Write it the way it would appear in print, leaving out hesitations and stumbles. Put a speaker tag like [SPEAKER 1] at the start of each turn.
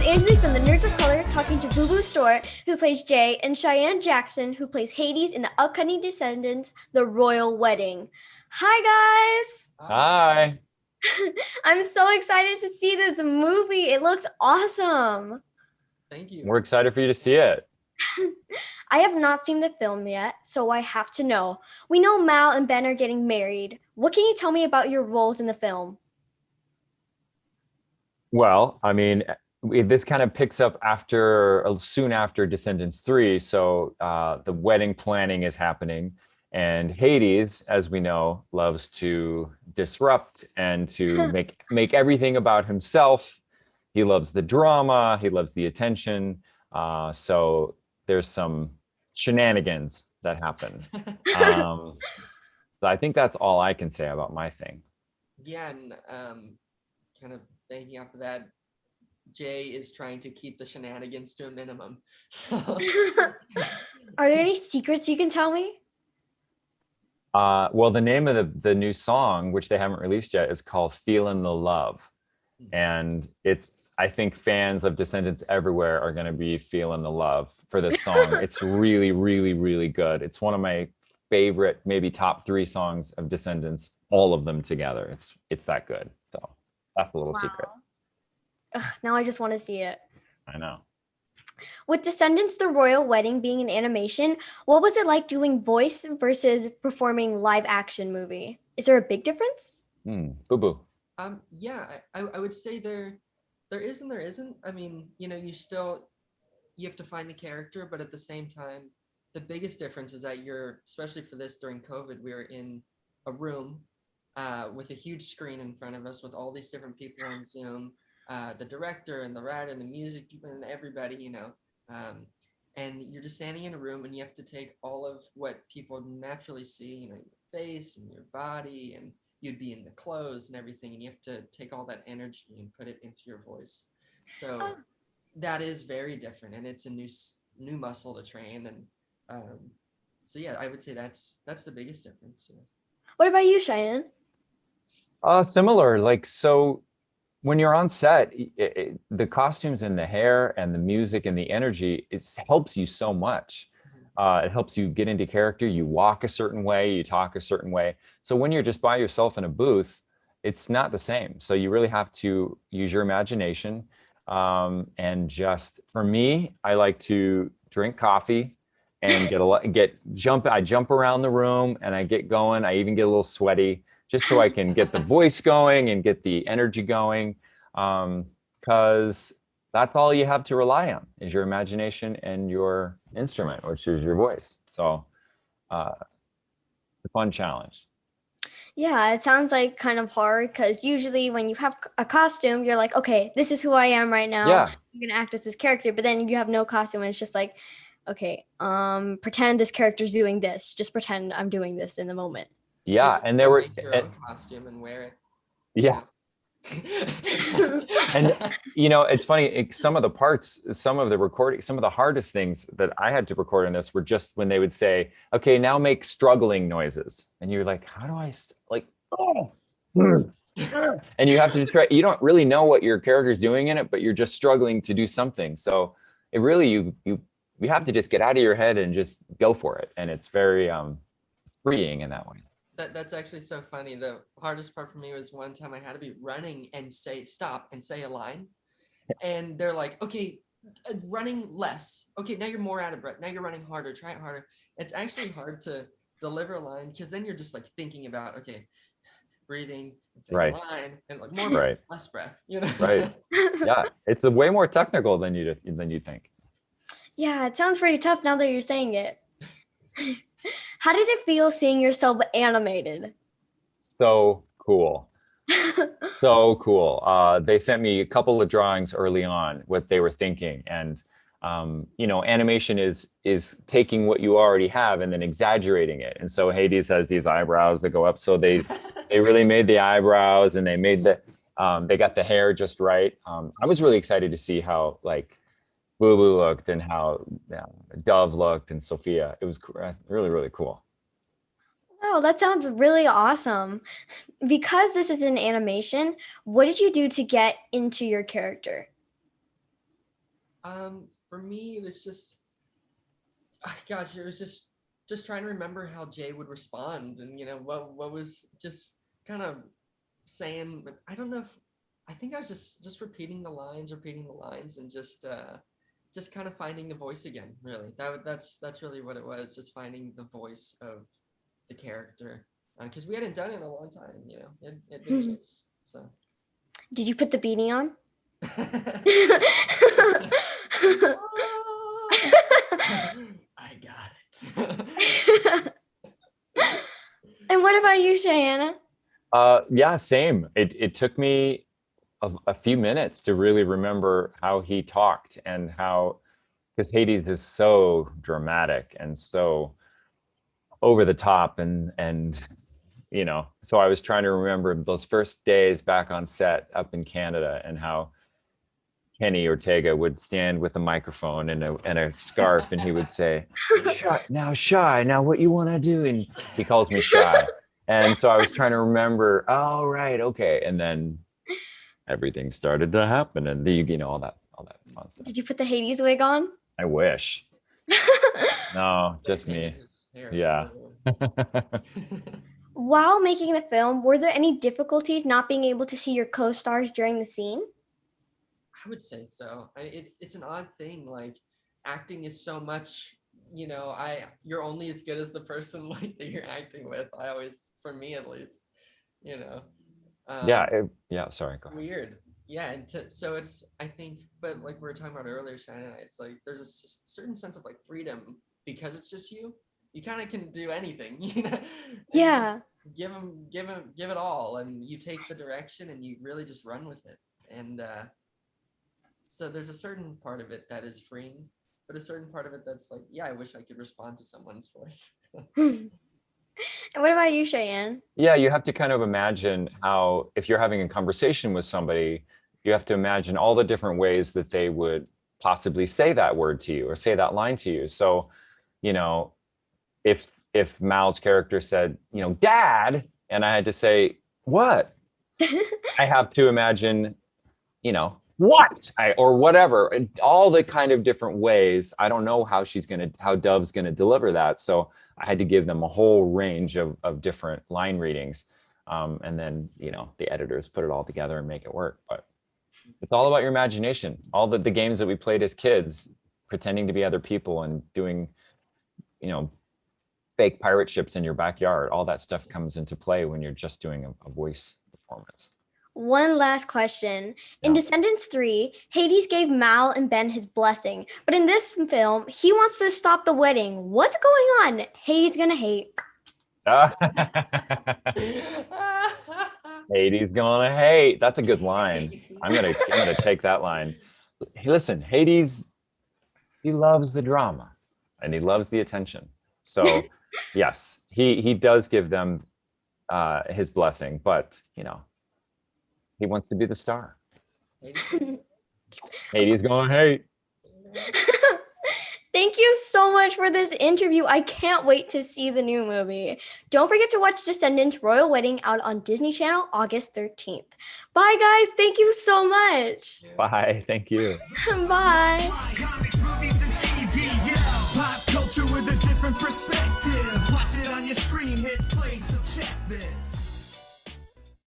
[SPEAKER 1] Anjali from the Nerds of Color talking to Booboo Stewart, who plays Jay, and Cheyenne Jackson, who plays Hades in the upcoming Descendants, The Royal Wedding. Hi, guys!
[SPEAKER 2] Hi.
[SPEAKER 1] I'm so excited to see this movie. It looks awesome.
[SPEAKER 3] Thank you.
[SPEAKER 2] We're excited for you to see it.
[SPEAKER 1] I have not seen the film yet, so I have to know. We know Mal and Ben are getting married. What can you tell me about your roles in the film?
[SPEAKER 2] Well, I mean, this kind of picks up soon after Descendants 3. So the wedding planning is happening. And Hades, as we know, loves to disrupt and to make everything about himself. He loves the drama. He loves the attention. So there's some shenanigans that happen. So I think that's all I can say about my thing.
[SPEAKER 3] Yeah, and kind of banking off of that, Jay is trying to keep the shenanigans to a minimum. So
[SPEAKER 1] Are there any secrets you can tell me?
[SPEAKER 2] Well, the name of the new song, which they haven't released yet, is called "Feelin' the Love," and I think fans of Descendants everywhere are going to be feeling the love for this song. It's really, really, really good. It's one of my favorite, maybe top 3 songs of Descendants, all of them together. It's that good. So that's a little secret.
[SPEAKER 1] Ugh, now I just want to see it.
[SPEAKER 2] I know.
[SPEAKER 1] With Descendants, The Royal Wedding being an animation, what was it like doing voice versus performing live action movie? Is there a big difference?
[SPEAKER 2] Boo boo.
[SPEAKER 3] yeah, I would say there is and there isn't. I mean, you have to find the character, but at the same time, the biggest difference is that especially for this during COVID, we were in a room with a huge screen in front of us with all these different people on Zoom, the director and the writer and the music people and everybody, and you're just standing in a room and you have to take all of what people naturally see, your face and your body, and you'd be in the clothes and everything, and you have to take all that energy and put it into your voice. So that is very different, and it's a new muscle to train. And so yeah, I would say that's the biggest difference. Yeah.
[SPEAKER 1] What about you, Cheyenne?
[SPEAKER 2] Similar. So when you're on set, the costumes and the hair and the music and the energy, it helps you so much. It helps you get into character. You walk a certain way, you talk a certain way. So when you're just by yourself in a booth, it's not the same. So you really have to use your imagination. And just for me, I like to drink coffee and I jump around the room and I get going. I even get a little sweaty just so I can get the voice going and get the energy going. Because that's all you have to rely on is your imagination and your instrument, which is your voice. So it's a fun challenge.
[SPEAKER 1] Yeah, it sounds like kind of hard because usually when you have a costume, you're like, okay, this is who I am right now.
[SPEAKER 2] Yeah.
[SPEAKER 1] I'm gonna act as this character, but then you have no costume and it's just like, okay, pretend this character's doing this. Just pretend I'm doing this in the moment.
[SPEAKER 2] Yeah, and there were
[SPEAKER 3] your own costume and wear it.
[SPEAKER 2] Yeah. And it's funny, some of the parts, some of the recording, some of the hardest things that I had to record in this were just when they would say, okay, now make struggling noises, and you're like, how do I oh. And you have to try, you don't really know what your character's doing in it, but you're just struggling to do something. So it really, you have to just get out of your head and just go for it, and it's very it's freeing in that way.
[SPEAKER 3] That's actually so funny. The hardest part for me was one time I had to be running and say stop and say a line, and they're like, okay, running less. Okay, now you're more out of breath. Now you're running harder. Try it harder. It's actually hard to deliver a line because then you're just like thinking about, okay, breathing and saying a line and like more breath, less breath.
[SPEAKER 2] Right. Yeah, it's a way more technical than you think.
[SPEAKER 1] Yeah, it sounds pretty tough now that you're saying it. How did it feel seeing yourself animated?
[SPEAKER 2] So cool. So cool. They sent me a couple of drawings early on, what they were thinking. And, animation is taking what you already have and then exaggerating it. And so Hades has these eyebrows that go up. So they really made the eyebrows, and they made they got the hair just right. I was really excited to see how Booboo looked and how Dove looked and Sophia. It was really, really cool.
[SPEAKER 1] Oh, that sounds really awesome. Because this is an animation, what did you do to get into your character?
[SPEAKER 3] For me, it was just, gosh, it was just trying to remember how Jay would respond, and what was just kind of saying. But I don't know if I think I was just repeating the lines, and just kind of finding the voice again. Really, that's really what it was. Just finding the voice of the character, because we hadn't done it in a long time. It'd been years. So,
[SPEAKER 1] Did you put the beanie on?
[SPEAKER 3] I got it.
[SPEAKER 1] And what about you, Cheyenne?
[SPEAKER 2] Yeah, same. It took me a few minutes to really remember how he talked, and how, because Hades is so dramatic and so over the top, and so I was trying to remember those first days back on set up in Canada, and how Kenny Ortega would stand with a microphone and a scarf, and he would say, Shy, now what you want to do? And he calls me Shy. And so I was trying to remember, oh, right, okay. And then everything started to happen, and all that fun stuff.
[SPEAKER 1] Did you put the Hades wig on?
[SPEAKER 2] I wish. No, just me. Yeah.
[SPEAKER 1] While making the film, were there any difficulties not being able to see your co-stars during the scene?
[SPEAKER 3] I would say so. It's an odd thing. Like, acting is so much, you're only as good as the person that you're acting with. I always, for me at least,
[SPEAKER 2] Sorry, go ahead.
[SPEAKER 3] Weird. Yeah, and so it's, I think, but like we were talking about earlier, Shannon, it's like there's a certain sense of like freedom because it's just you. You kind of can do anything,
[SPEAKER 1] Yeah.
[SPEAKER 3] Give it all, and you take the direction and you really just run with it. And so there's a certain part of it that is freeing, but a certain part of it that's like, yeah, I wish I could respond to someone's voice.
[SPEAKER 1] And what about you, Cheyenne?
[SPEAKER 2] Yeah, you have to kind of imagine how, if you're having a conversation with somebody, you have to imagine all the different ways that they would possibly say that word to you or say that line to you. So, if Mal's character said, Dad, and I had to say, what? I have to imagine, what? Or whatever, and all the kind of different ways. I don't know how Dove's gonna deliver that. So I had to give them a whole range of different line readings. And then, the editors put it all together and make it work. But it's all about your imagination. All the games that we played as kids, pretending to be other people and doing, fake pirate ships in your backyard, all that stuff comes into play when you're just doing a voice performance.
[SPEAKER 1] One last question. In Descendants 3, Hades gave Mal and Ben his blessing, but in this film, he wants to stop the wedding. What's going on? Hades gonna hate.
[SPEAKER 2] Hades gonna hate. That's a good line. I'm gonna take that line. Hey, listen, Hades, he loves the drama and he loves the attention. So yes, he does give them his blessing, but he wants to be the star. Hades gonna hate.
[SPEAKER 1] Thank you so much for this interview. I can't wait to see the new movie. Don't forget to watch Descendants Royal Wedding out on Disney Channel August 13th. Bye, guys. Thank you so much.
[SPEAKER 2] Bye. Thank you.
[SPEAKER 1] Bye.
[SPEAKER 4] Pop culture with a different perspective. Watch it on your screen, hit play, so check this.